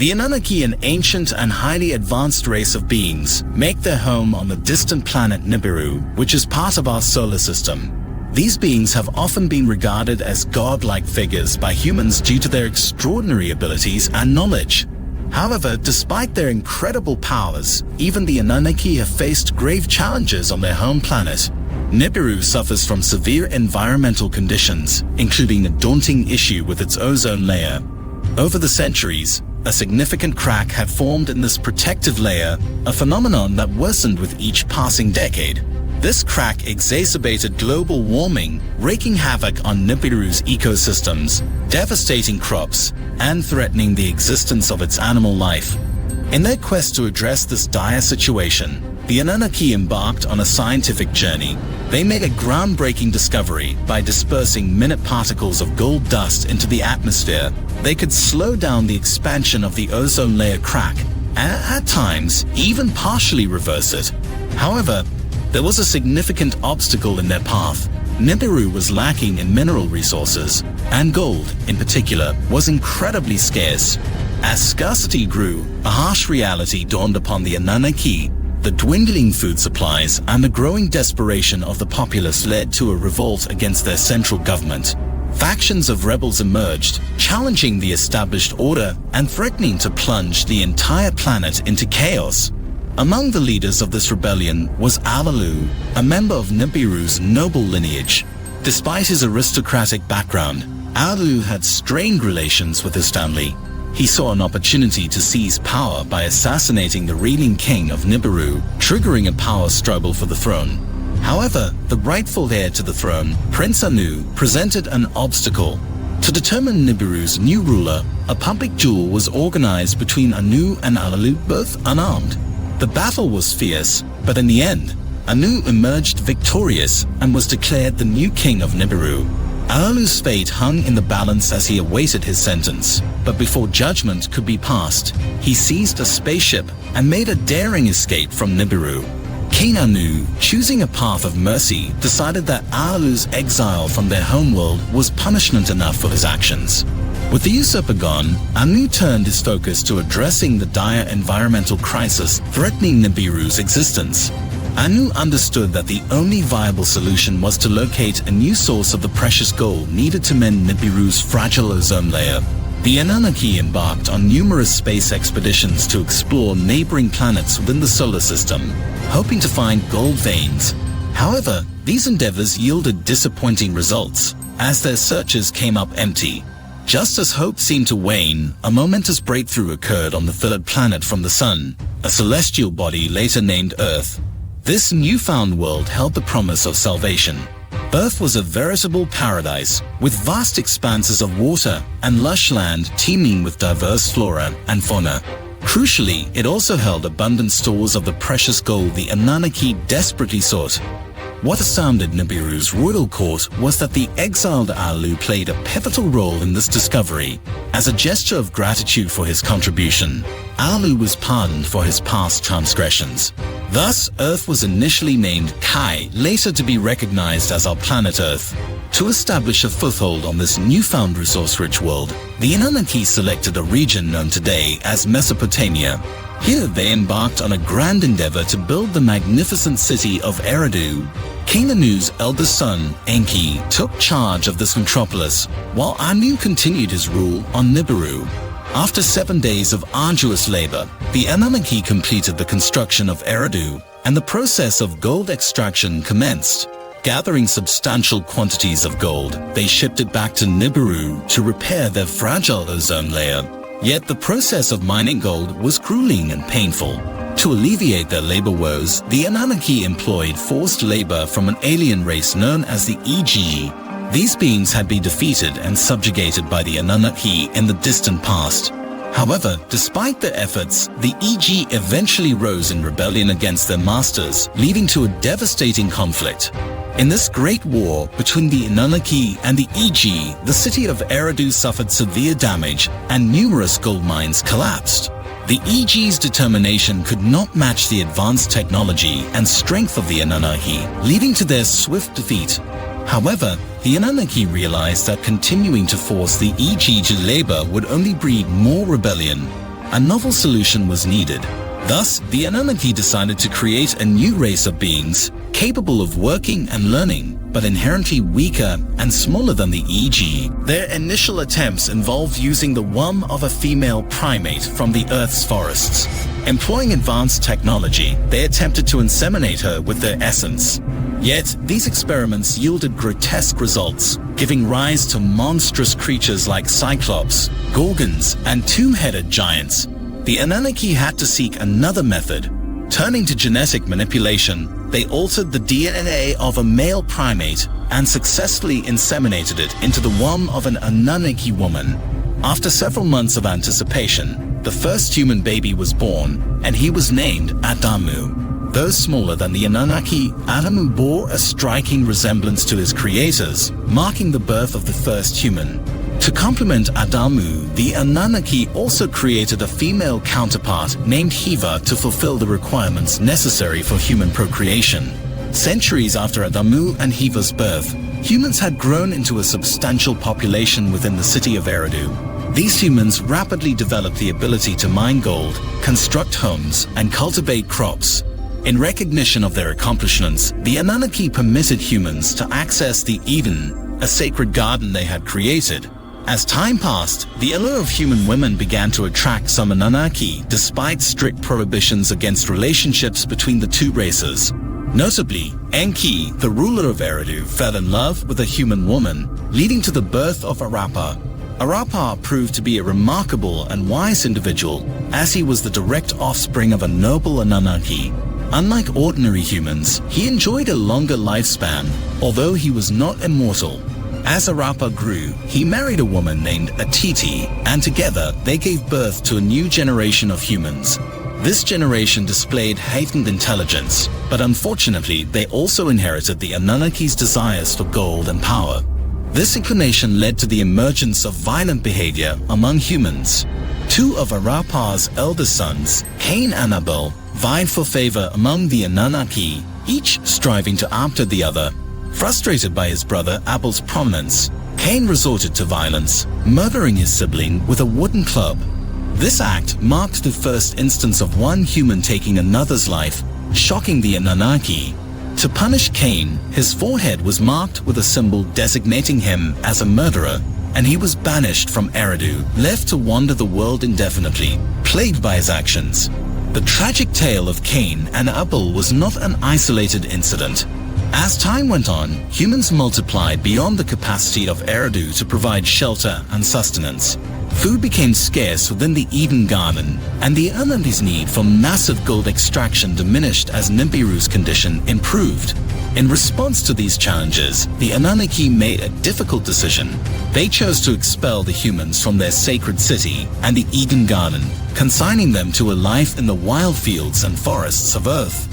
The Annunaki, an ancient and highly advanced race of beings, make their home on the distant planet Nibiru, which is part of our solar system. These beings have often been regarded as godlike figures by humans due to their extraordinary abilities and knowledge. However, despite their incredible powers, even the Anunnaki have faced grave challenges on their home planet. Nibiru suffers from severe environmental conditions, including a daunting issue with its ozone layer. Over the centuries, a significant crack had formed in this protective layer, a phenomenon that worsened with each passing decade. This crack exacerbated global warming, wreaking havoc on Nibiru's ecosystems, devastating crops, and threatening the existence of its animal life. In their quest to address this dire situation, the Anunnaki embarked on a scientific journey. They made a groundbreaking discovery. By dispersing minute particles of gold dust into the atmosphere, they could slow down the expansion of the ozone layer crack, and at times even partially reverse it. However, there was a significant obstacle in their path. Nibiru was lacking in mineral resources, and gold, in particular, was incredibly scarce. As scarcity grew, a harsh reality dawned upon the Anunnaki. The dwindling food supplies and the growing desperation of the populace led to a revolt against their central government. Factions of rebels emerged, challenging the established order and threatening to plunge the entire planet into chaos. Among the leaders of this rebellion was Alalu, a member of Nibiru's noble lineage. Despite his aristocratic background, Alalu had strained relations with his family. He saw an opportunity to seize power by assassinating the reigning king of Nibiru, triggering a power struggle for the throne. However, the rightful heir to the throne, Prince Anu, presented an obstacle. To determine Nibiru's new ruler, a public duel was organized between Anu and Alalu, both unarmed. The battle was fierce, but in the end, Anu emerged victorious and was declared the new king of Nibiru. Alalu's fate hung in the balance as he awaited his sentence, but before judgment could be passed, he seized a spaceship and made a daring escape from Nibiru. King Anu, choosing a path of mercy, decided that Alalu's exile from their homeworld was punishment enough for his actions. With the usurper gone, Anu turned his focus to addressing the dire environmental crisis threatening Nibiru's existence. Anu understood that the only viable solution was to locate a new source of the precious gold needed to mend Nibiru's fragile ozone layer. The Annunaki embarked on numerous space expeditions to explore neighboring planets within the solar system, hoping to find gold veins. However, these endeavors yielded disappointing results, as their searches came up empty. Just as hope seemed to wane, a momentous breakthrough occurred on the third planet from the Sun, a celestial body later named Earth. This newfound world held the promise of salvation. Earth was a veritable paradise, with vast expanses of water and lush land teeming with diverse flora and fauna. Crucially, it also held abundant stores of the precious gold the Annunaki desperately sought. What astounded Nibiru's royal court was that the exiled Alalu played a pivotal role in this discovery. As a gesture of gratitude for his contribution, Alalu was pardoned for his past transgressions. Thus, Earth was initially named Kai, later to be recognized as our planet Earth. To establish a foothold on this newfound resource-rich world, the Anunnaki selected a region known today as Mesopotamia. Here they embarked on a grand endeavor to build the magnificent city of Eridu. King Anu's eldest son, Enki, took charge of this metropolis, while Anu continued his rule on Nibiru. After 7 days of arduous labor, the Anunnaki completed the construction of Eridu, and the process of gold extraction commenced. Gathering substantial quantities of gold, they shipped it back to Nibiru to repair their fragile ozone layer. Yet the process of mining gold was grueling and painful. To alleviate their labor woes, the Annunaki employed forced labor from an alien race known as the EG. These beings had been defeated and subjugated by the Anunnaki in the distant past. However, despite their efforts, the EG eventually rose in rebellion against their masters, leading to a devastating conflict. In this great war between the Annunaki and the EG, the city of Eridu suffered severe damage and numerous gold mines collapsed. The EG's determination could not match the advanced technology and strength of the Anunnaki, leading to their swift defeat. However, the Anunnaki realized that continuing to force the EG to labor would only breed more rebellion. a novel solution was needed. Thus, the Annunaki decided to create a new race of beings capable of working and learning, but inherently weaker and smaller than the EG. Their initial attempts involved using the womb of a female primate from the Earth's forests. Employing advanced technology, they attempted to inseminate her with their essence. Yet, these experiments yielded grotesque results, giving rise to monstrous creatures like Cyclops, Gorgons, and two-headed giants. The Annunaki had to seek another method. Turning to genetic manipulation, they altered the DNA of a male primate and successfully inseminated it into the womb of an Annunaki woman. After several months of anticipation, the first human baby was born, and he was named Adamu. Though smaller than the Annunaki, Adamu bore a striking resemblance to his creators, marking the birth of the first human. To complement Adamu, the Annunaki also created a female counterpart named Hiva to fulfill the requirements necessary for human procreation. Centuries after Adamu and Hiva's birth, humans had grown into a substantial population within the city of Eridu. These humans rapidly developed the ability to mine gold, construct homes, and cultivate crops. In recognition of their accomplishments, the Annunaki permitted humans to access the Eden, a sacred garden they had created. As time passed, the allure of human women began to attract some Annunaki, despite strict prohibitions against relationships between the two races. Notably, Enki, the ruler of Eridu, fell in love with a human woman, leading to the birth of Arapa. Arapa proved to be a remarkable and wise individual, as he was the direct offspring of a noble Annunaki. Unlike ordinary humans, he enjoyed a longer lifespan, although he was not immortal. As Arapa grew, he married a woman named Atiti, and together they gave birth to a new generation of humans. This generation displayed heightened intelligence, but unfortunately they also inherited the Annunnaki's desires for gold and power. This inclination led to the emergence of violent behavior among humans. Two of Arapa's eldest sons, Cain and Abel, vied for favor among the Annunaki, each striving to outdo the other. Frustrated by his brother Abel's prominence, Cain resorted to violence, murdering his sibling with a wooden club. This act marked the first instance of one human taking another's life, shocking the Annunaki. To punish Cain, his forehead was marked with a symbol designating him as a murderer, and he was banished from Eridu, left to wander the world indefinitely, plagued by his actions. The tragic tale of Cain and Abel was not an isolated incident. As time went on, humans multiplied beyond the capacity of Eridu to provide shelter and sustenance. Food became scarce within the Eden Garden, and the Annunnaki's need for massive gold extraction diminished as Nibiru's condition improved. In response to these challenges, the Annunaki made a difficult decision. They chose to expel the humans from their sacred city and the Eden Garden, consigning them to a life in the wild fields and forests of Earth.